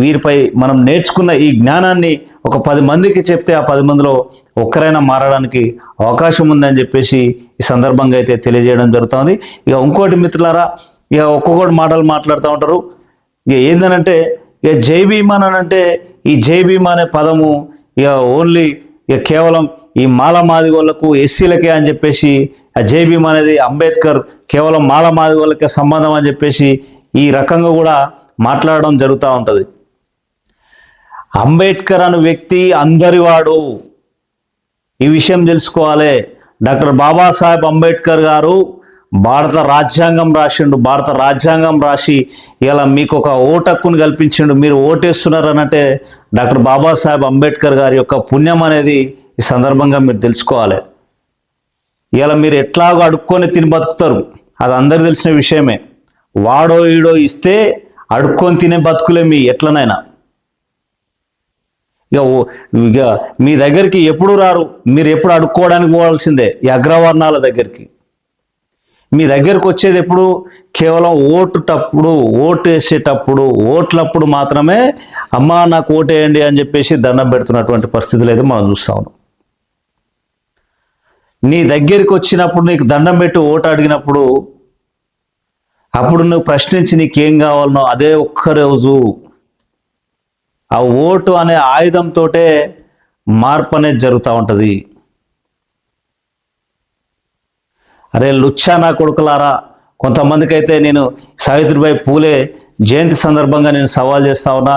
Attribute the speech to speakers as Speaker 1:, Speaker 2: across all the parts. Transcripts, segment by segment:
Speaker 1: వీరిపై మనం నేర్చుకున్న ఈ జ్ఞానాన్ని ఒక 10 మందికి చెప్తే ఆ 10 మందిలో ఒక్కరైనా మారడానికి అవకాశం ఉందని చెప్పేసి ఈ సందర్భంగా అయితే తెలియజేయడం జరుగుతుంది. ఇక ఇంకోటి మిత్రులారా, ఇక ఒక్కొక్కటి మాటలు మాట్లాడుతూ ఉంటారు. ఇక ఏందనంటే ఇక జై భీమ్ అని అంటే ఈ జై భీమ్ అనే పదము ఇక ఓన్లీ ఇక కేవలం ఈ మాదిగోళ్లకు ఎస్సీలకే అని చెప్పేసి ఆ జై భీమ్ అనేది అంబేద్కర్ కేవలం మాదిగోళ్ళకే సంబంధం అని చెప్పేసి ఈ రకంగా కూడా మాట్లాడడం జరుగుతూ ఉంటుంది. అంబేద్కర్ అనే వ్యక్తి అందరివాడు, ఈ విషయం తెలుసుకోవాలి. డాక్టర్ బాబాసాహెబ్ అంబేద్కర్ గారు భారత రాజ్యాంగం రాసిండు. భారత రాజ్యాంగం రాసి ఇలా మీకు ఒక ఓటు హక్కును కల్పించిండు. మీరు ఓటేస్తున్నారు అనంటే డాక్టర్ బాబాసాహెబ్ అంబేద్కర్ గారి యొక్క పుణ్యం అనేది ఈ సందర్భంగా మీరు తెలుసుకోవాలి. ఇలా మీరు ఎట్లాగో అడుక్కొని తిని బతుకుతారు, అది అందరికి తెలిసిన విషయమే. వాడో ఈడో ఇస్తే అడుక్కొని తినే బతుకులే మీ ఎట్లనైనా. ఇక మీ దగ్గరికి ఎప్పుడు రారు, మీరు ఎప్పుడు అడుక్కోవడానికి పోవాల్సిందే ఈ అగ్రవర్ణాల దగ్గరికి. మీ దగ్గరకు వచ్చేది ఎప్పుడు? కేవలం ఓటు వేసేటప్పుడు, ఓట్లప్పుడు మాత్రమే అమ్మా నాకు ఓటేయండి అని చెప్పేసి దండం పెడుతున్నటువంటి పరిస్థితులు అయితే మనం చూస్తా ఉన్నాం. నీ దగ్గరికి వచ్చినప్పుడు, నీకు దండం పెట్టి ఓటు అడిగినప్పుడు, అప్పుడు నువ్వు ప్రశ్నించి నీకేం కావాలనో అదే ఒక్కరోజు ఆ ఓటు అనే ఆయుధంతో మార్పు అనేది జరుగుతూ ఉంటుంది. అరే లుచ్చా నా కొడుకులారా, కొంతమందికి అయితే నేను సావిత్రిబాయి పూలే జయంతి సందర్భంగా నేను సవాల్ చేస్తా ఉన్నా.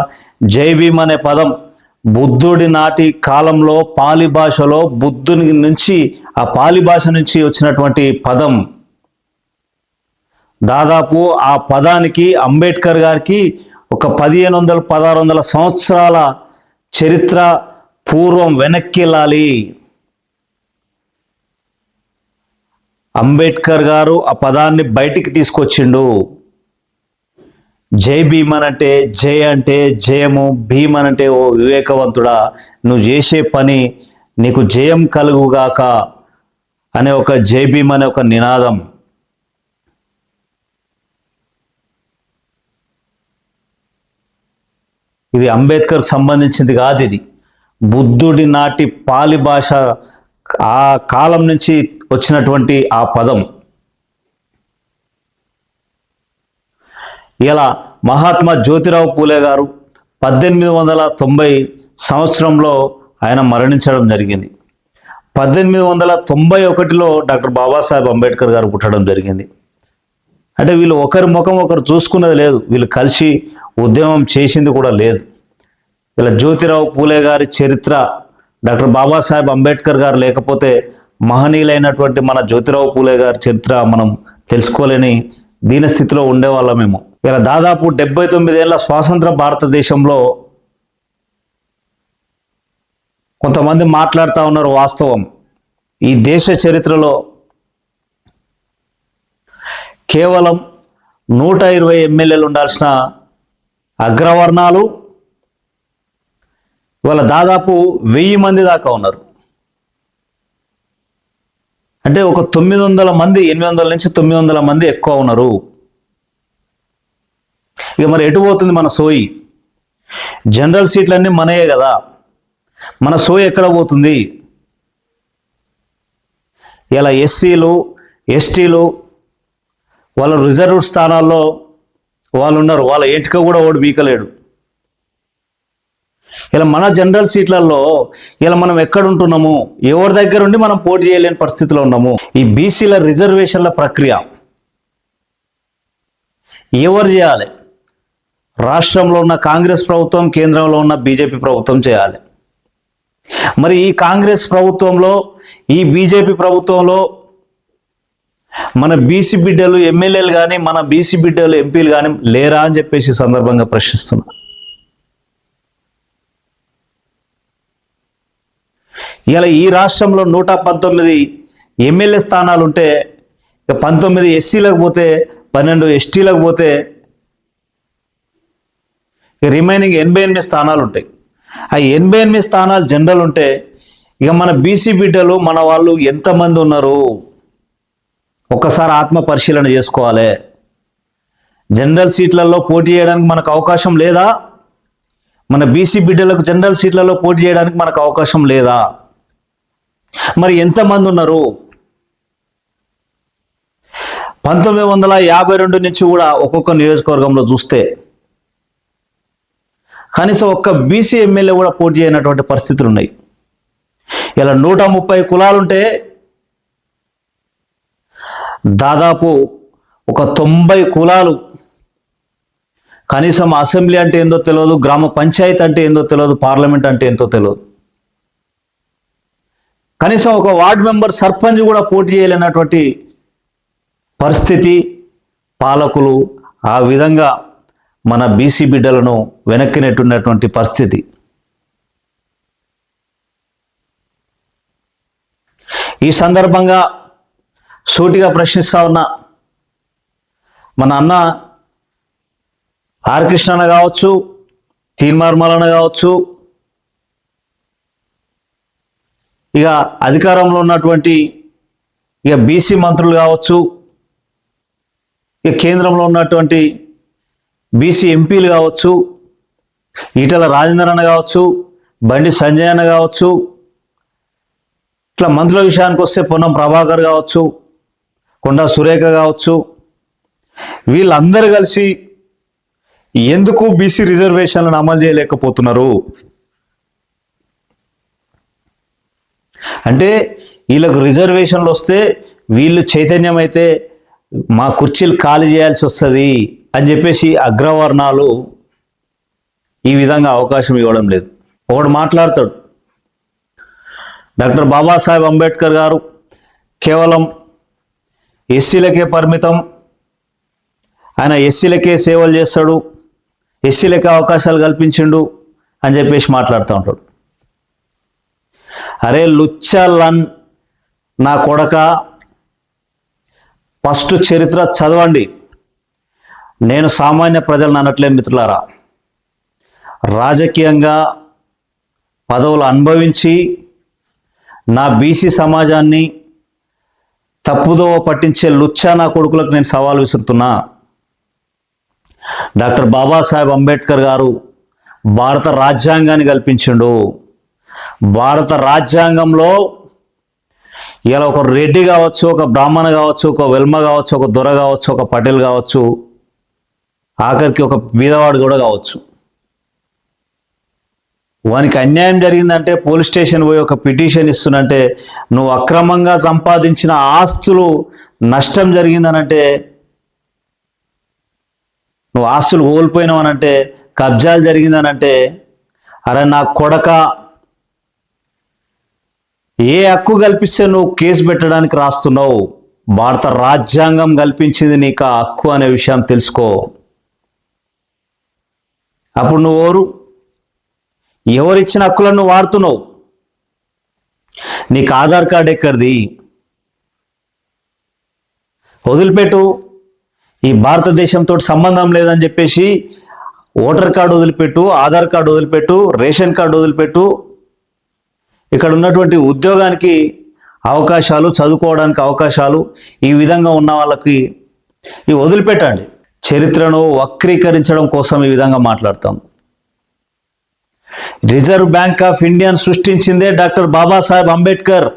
Speaker 1: జై భీమ్ అనే పదం బుద్ధుడి నాటి కాలంలో పాలి భాషలో బుద్ధుని నుంచి ఆ పాలి భాష నుంచి వచ్చినటువంటి పదం. దాదాపు ఆ పదానికి అంబేద్కర్ గారికి ఒక 1500-1600 సంవత్సరాల చరిత్ర పూర్వం వెనక్కి వెళ్ళాలి. అంబేద్కర్ గారు ఆ పదాన్ని బయటికి తీసుకొచ్చిండు. జై భీమ్ అంటే, జై అంటే జయము, భీమ్ అంటే ఓ వివేకవంతుడా, నువ్వు చేసే పని నీకు జయం కలుగుగాక అనే ఒక జై భీమ్ అనే ఒక నినాదం. ఇది అంబేద్కర్కి సంబంధించింది కాదు, ఇది బుద్ధుడి నాటి పాలి భాష ఆ కాలం నుంచి వచ్చినటువంటి ఆ పదం. ఇలా మహాత్మా జ్యోతిరావు పూలే గారు 1890 సంవత్సరంలో ఆయన మరణించడం జరిగింది. 1891లో డాక్టర్ బాబాసాహెబ్ అంబేద్కర్ గారు పుట్టడం జరిగింది. అంటే వీళ్ళు ఒకరి ముఖం ఒకరు చూసుకున్నది లేదు, వీళ్ళు కలిసి ఉద్యమం చేసింది కూడా లేదు. ఇలా జ్యోతిరావు పూలే గారి చరిత్ర, డాక్టర్ బాబాసాహెబ్ అంబేద్కర్ గారు లేకపోతే మహనీయులైనటువంటి మన జ్యోతిరావు పూలే గారి చరిత్ర మనం తెలుసుకోలేని దీనస్థితిలో ఉండేవాళ్ళమేమో. ఇలా దాదాపు 79 ఏళ్ల స్వాతంత్ర భారతదేశంలో కొంతమంది మాట్లాడుతూ ఉన్నారు. వాస్తవం, ఈ దేశ చరిత్రలో కేవలం 120 ఎమ్మెల్యేలు ఉండాల్సిన అగ్రవర్ణాలు ఇవాళ దాదాపు 1000 మంది దాకా ఉన్నారు. అంటే ఒక 900 మంది, 800 నుంచి 900 మంది ఎక్కువ ఉన్నారు. ఇక మరి ఎటు పోతుంది మన సోయి? జనరల్ సీట్లన్నీ మనయే కదా, మన సోయి ఎక్కడ పోతుంది? ఇలా ఎస్సీలు, ఎస్టీలు వాళ్ళ రిజర్వ్డ్ స్థానాల్లో వాళ్ళు ఉన్నారు, వాళ్ళ ఎంటిక కూడా ఓటు బీకలేడు. ఇలా మన జనరల్ సీట్లలో ఇలా మనం ఎక్కడ ఉంటున్నాము, ఎవరి దగ్గర ఉండి మనం పోటీ చేయలేని పరిస్థితిలో ఉన్నాము. ఈ బీసీల రిజర్వేషన్ల ప్రక్రియ ఎవరు చేయాలి? రాష్ట్రంలో ఉన్న కాంగ్రెస్ ప్రభుత్వం, కేంద్రంలో ఉన్న బీజేపీ ప్రభుత్వం చేయాలి. మరి ఈ కాంగ్రెస్ ప్రభుత్వంలో, ఈ బీజేపీ ప్రభుత్వంలో మన బీసీ బిడ్డలు ఎమ్మెల్యేలు కానీ, మన బీసీ బిడ్డలు ఎంపీలు కానీ లేరా అని చెప్పేసి సందర్భంగా ప్రశ్నిస్తున్నా. ఇలా ఈ రాష్ట్రంలో 119 ఎమ్మెల్యే స్థానాలు ఉంటే 19 ఎస్సీలకు పోతే 12 ఎస్టీలకు పోతే రిమైనింగ్ 88 స్థానాలు ఉంటాయి. ఆ 88 స్థానాలు జనరల్ ఉంటే ఇక మన బీసీ బిడ్డలు మన వాళ్ళు ఎంతమంది ఉన్నారు ఒక్కసారి ఆత్మ పరిశీలన చేసుకోవాలి. జనరల్ సీట్లలో పోటీ చేయడానికి మనకు అవకాశం లేదా? మన బీసీ బిడ్డలకు జనరల్ సీట్లలో పోటీ చేయడానికి మనకు అవకాశం లేదా? మరి ఎంతమంది ఉన్నారు? 1952 నుంచి కూడా ఒక్కొక్క నియోజకవర్గంలో చూస్తే కనీసం ఒక్క బీసీ ఎమ్మెల్యే కూడా పోటీ చేయనటువంటి పరిస్థితులు ఉన్నాయి. ఇలా 130 కులాలుంటే దాదాపు ఒక 90 కులాలు కనీసం అసెంబ్లీ అంటే ఏందో తెలియదు, గ్రామ పంచాయతీ అంటే ఏందో తెలియదు, పార్లమెంట్ అంటే ఏందో తెలియదు. కనీసం ఒక వార్డు మెంబర్, సర్పంచ్ కూడా పోటీ చేయలేనటువంటి పరిస్థితి. పాలకులు ఆ విధంగా మన బీసీ బిడ్డలను వెనక్కి నెట్టున్నటువంటి పరిస్థితి. ఈ సందర్భంగా సూటిగా ప్రశ్నిస్తా ఉన్నా, మన అన్న ఆర్ కృష్ణన్న కావచ్చు, తీన్మార్మలన్న కావచ్చు, ఇక అధికారంలో ఉన్నటువంటి ఇక బీసీ మంత్రులు కావచ్చు, ఇక కేంద్రంలో ఉన్నటువంటి బీసీ ఎంపీలు కావచ్చు, ఈటల రాజేందర్ అన్న కావచ్చు, బండి సంజయ్ అన్న కావచ్చు, ఇట్లా మంత్రుల విషయానికి వస్తే పొన్నం ప్రభాకర్ కావచ్చు, కొండా సురేఖ కావచ్చు, వీళ్ళందరూ కలిసి ఎందుకు బీసీ రిజర్వేషన్లను అమలు చేయలేకపోతున్నారు అంటే, వీళ్ళకు రిజర్వేషన్లు వస్తే వీళ్ళు చైతన్యం అయితే మా కుర్చీలు ఖాళీ చేయాల్సి వస్తుంది అని చెప్పేసి అగ్రవర్ణాలు ఈ విధంగా అవకాశం ఇవ్వడం లేదు. ఒకడు మాట్లాడతాడు, డాక్టర్ బాబాసాహెబ్ అంబేద్కర్ గారు కేవలం ఎస్సీలకే పరిమితం, ఆయన ఎస్సీలకే సేవలు చేస్తాడు, ఎస్సీలకే అవకాశాలు కల్పించిండు అని చెప్పేసి మాట్లాడుతూ ఉంటాడు. అరే లుచ్చలన్ నా కొడక, ఫస్ట్ చరిత్ర చదవండి. నేను సామాన్య ప్రజలను అనట్లే మిత్రులారా, రాజకీయంగా పదవులు అనుభవించి నా బీసీ సమాజాన్ని తప్పుదోవ పట్టించే లుచ్చా నా కొడుకులకు నేను సవాల్ విసురుతున్నా. డాక్టర్ బాబాసాహెబ్ అంబేద్కర్ గారు భారత రాజ్యాంగాన్ని కల్పించిండు. భారత రాజ్యాంగంలో ఇలా ఒక రెడ్డి కావచ్చు, ఒక బ్రాహ్మణ కావచ్చు, ఒక వెల్మ కావచ్చు, ఒక దొర కావచ్చు, ఒక పటేల్ కావచ్చు, ఆఖరికి ఒక బీదవాడు కూడా కావచ్చు, వానికి అన్యాయం జరిగిందంటే పోలీస్ స్టేషన్ పోయి ఒక పిటిషన్ ఇస్తున్నంటే, నువ్వు అక్రమంగా సంపాదించిన ఆస్తులు నష్టం జరిగిందనంటే, నువ్వు ఆస్తులు కోల్పోయినావనంటే, కబ్జాలు జరిగిందనంటే, అరే నా కొడక, ఏ హక్కు కల్పిస్తే నువ్వు కేసు పెట్టడానికి రాస్తున్నావు? భారత రాజ్యాంగం కల్పించింది నీకు ఆ హక్కు అనే విషయం తెలుసుకో. అప్పుడు నువ్వు ఎవరిచ్చిన హక్కులను నువ్వు వాడుతున్నావు? నీకు ఆధార్ కార్డు ఎక్కడిది? వదిలిపెట్టు, ఈ భారతదేశంతో సంబంధం లేదని చెప్పేసి ఓటర్ కార్డు వదిలిపెట్టు, ఆధార్ కార్డు వదిలిపెట్టు, రేషన్ కార్డు వదిలిపెట్టు. ఇక్కడ ఉన్నటువంటి ఉద్యోగానికి అవకాశాలు, చదువుకోవడానికి అవకాశాలు, ఈ విధంగా ఉన్న వాళ్ళకి ఇవి వదిలిపెట్టండి. చరిత్రను వక్రీకరించడం కోసం ఈ విధంగా మాట్లాడతాం. రిజర్వ్ బ్యాంక్ ఆఫ్ ఇండియాను సృష్టించిందే డాక్టర్ బాబాసాహెబ్ అంబేద్కర్.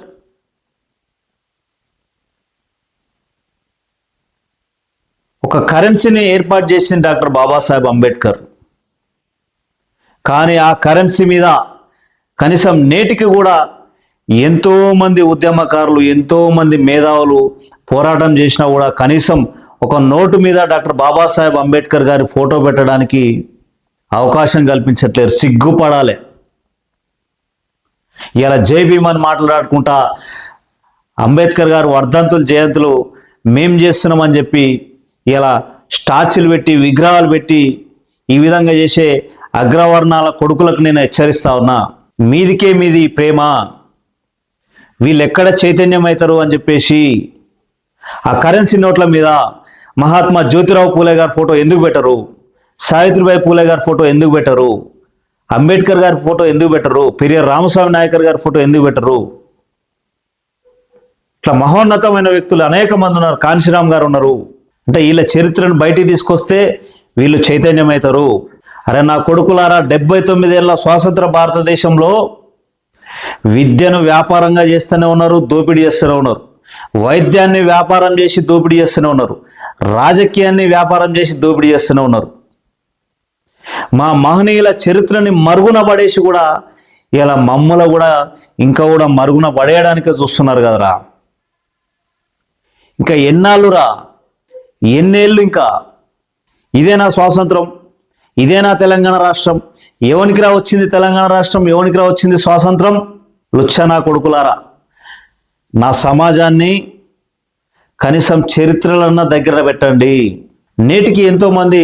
Speaker 1: ఒక కరెన్సీని ఏర్పాటు చేసింది డాక్టర్ బాబాసాహెబ్ అంబేద్కర్. కానీ ఆ కరెన్సీ మీద కనీసం నేటికి కూడా ఎంతోమంది ఉద్యమకారులు, ఎంతోమంది మేధావులు పోరాటం చేసినా కూడా కనీసం ఒక నోటు మీద డాక్టర్ బాబాసాహెబ్ అంబేద్కర్ గారి ఫోటో పెట్టడానికి అవకాశం కల్పించట్లేరు. సిగ్గుపడాలి. ఇలా జై భీమ్ అని మాట్లాడుకుంటా అంబేద్కర్ గారు వర్ధంతులు, జయంతులు మేం చేస్తున్నామని చెప్పి ఇలా స్టాచ్యూలు పెట్టి, విగ్రహాలు పెట్టి ఈ విధంగా చేసే అగ్రవర్ణాల కొడుకులకు నేను హెచ్చరిస్తా ఉన్నా, మీదికే మీది ప్రేమ, వీళ్ళు ఎక్కడ చైతన్యం అవుతారు అని చెప్పేసి ఆ కరెన్సీ నోట్ల మీద మహాత్మా జ్యోతిరావు పూలే గారి ఫోటో ఎందుకు పెట్టరు? సావిత్రిబాయి పూలే గారి ఫోటో ఎందుకు పెట్టరు? అంబేద్కర్ గారి ఫోటో ఎందుకు పెట్టరు? పెరియార్ రామస్వామి నాయకర్ గారి ఫోటో ఎందుకు పెట్టరు? ఇట్లా మహోన్నతమైన వ్యక్తులు అనేక మంది ఉన్నారు. కాంశీరామ్ గారు ఉన్నారు. అంటే వీళ్ళ చరిత్రను బయటికి తీసుకొస్తే వీళ్ళు చైతన్యం అవుతారు. అరే నా కొడుకులారా, 79 ఏళ్ళ స్వాతంత్ర భారతదేశంలో విద్యను వ్యాపారంగా చేస్తూనే ఉన్నారు, దోపిడీ చేస్తూనే ఉన్నారు. వైద్యాన్ని వ్యాపారం చేసి దోపిడీ చేస్తూనే ఉన్నారు. రాజకీయాన్ని వ్యాపారం చేసి దోపిడీ చేస్తూనే ఉన్నారు. మా మహనీయుల చరిత్రని మరుగున పడేసి కూడా ఇలా మమ్మల కూడా ఇంకా కూడా మరుగున పడేయడానికే చూస్తున్నారు కదరా. ఇంకా ఎన్నాళ్ళురా, ఎన్నేళ్ళు ఇంకా? ఇదేనా స్వాతంత్రం? ఇదేనా తెలంగాణ రాష్ట్రం? ఎవనికి రా వచ్చింది తెలంగాణ రాష్ట్రం? ఎవనికి రా వచ్చింది స్వాతంత్రం? లుచ్చనా కొడుకులారా, నా సమాజాన్ని కనీసం చరిత్రలన్నా దగ్గర పెట్టండి. నేటికి ఎంతోమంది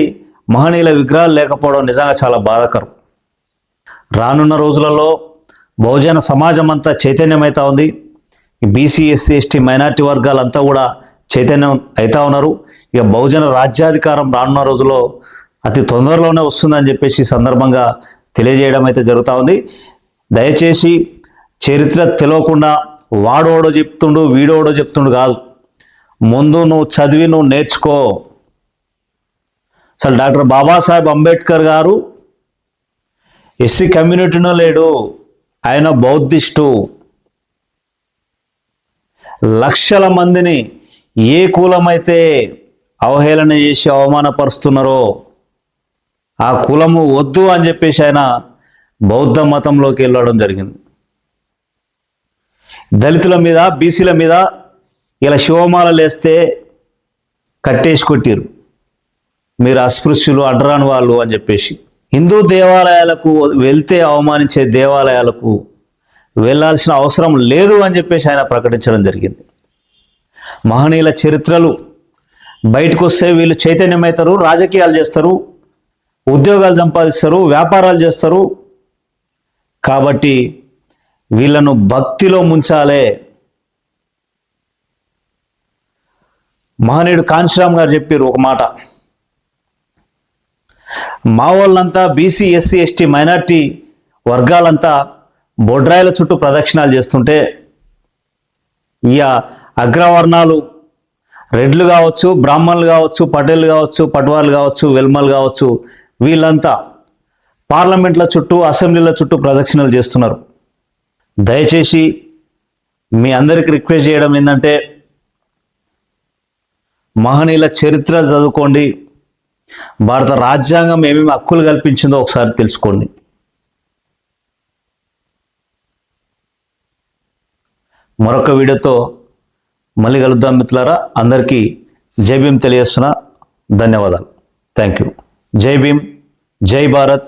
Speaker 1: మహనీయుల విగ్రహాలు లేకపోవడం నిజంగా చాలా బాధాకరం. రానున్న రోజులలో బహుజన సమాజం అంతా చైతన్యమవుతా ఉంది. బీసీ, ఎస్సీ, ఎస్టీ, మైనార్టీ వర్గాలంతా కూడా చైతన్యం అవుతా ఉన్నారు. ఇక బహుజన రాజ్యాధికారం రానున్న రోజుల్లో అతి తొందరలోనే వస్తుందని చెప్పేసి సందర్భంగా తెలియజేయడం అయితే జరుగుతూ ఉంది. దయచేసి చరిత్ర తెలియకుండా వాడోడో చెప్తుండు, వీడోడో చెప్తుండు కాదు. ముందు నువ్వు చదివి నువ్వు నేర్చుకో. అసలు డాక్టర్ బాబాసాహెబ్ అంబేద్కర్ గారు ఎస్సీ కమ్యూనిటీలో లేడు, ఆయన బౌద్ధిస్టు. లక్షల మందిని ఏ కులమైతే అవహేళన చేసి అవమానపరుస్తున్నారో ఆ కులము వద్దు అని చెప్పేసి ఆయన బౌద్ధ మతంలోకి వెళ్ళడం జరిగింది. దళితుల మీద, బీసీల మీద ఇలా శివమాలలు వేస్తే కట్టేసి కొట్టిరు, మీరు అస్పృశ్యులు, అడ్రాని వాళ్ళు అని చెప్పేసి. హిందూ దేవాలయాలకు వెళ్తే అవమానించే దేవాలయాలకు వెళ్ళాల్సిన అవసరం లేదు అని చెప్పేసి ఆయన ప్రకటించడం జరిగింది. మహనీయుల చరిత్రలు బయటకు వస్తే వీళ్ళు చైతన్యమవుతారు, రాజకీయాలు చేస్తారు, ఉద్యోగాలు సంపాదిస్తారు, వ్యాపారాలు చేస్తారు. కాబట్టి వీళ్ళను భక్తిలో ముంచాలే. మహనీయుడు కాంశీరామ్ గారు చెప్పారు ఒక మాట, మా వాళ్ళంతా బీసీ, ఎస్సీ, ఎస్టీ, మైనార్టీ వర్గాలంతా బొడ్రాయిల చుట్టూ ప్రదక్షిణాలు చేస్తుంటే ఇక అగ్రవర్ణాలు, రెడ్లు కావచ్చు, బ్రాహ్మణులు కావచ్చు, పటేళ్ళు కావచ్చు, పట్వార్లు కావచ్చు, వెల్మలు కావచ్చు, వీళ్ళంతా పార్లమెంట్ల చుట్టూ, అసెంబ్లీల చుట్టూ ప్రదక్షిణలు చేస్తున్నారు. దయచేసి మీ అందరికి రిక్వెస్ట్ చేయడం ఏంటంటే, మహనీయుల చరిత్ర చదువుకోండి. భారత రాజ్యాంగం ఏమేమి హక్కులు కల్పించిందో ఒకసారి తెలుసుకోండి. మరొక వీడియోతో మళ్ళీ కలుద్దాం మిత్రులారా. అందరికీ జై భీమ్ తెలియజేస్తున్నా. ధన్యవాదాలు. Thank you. జై భీమ్, జై భారత్.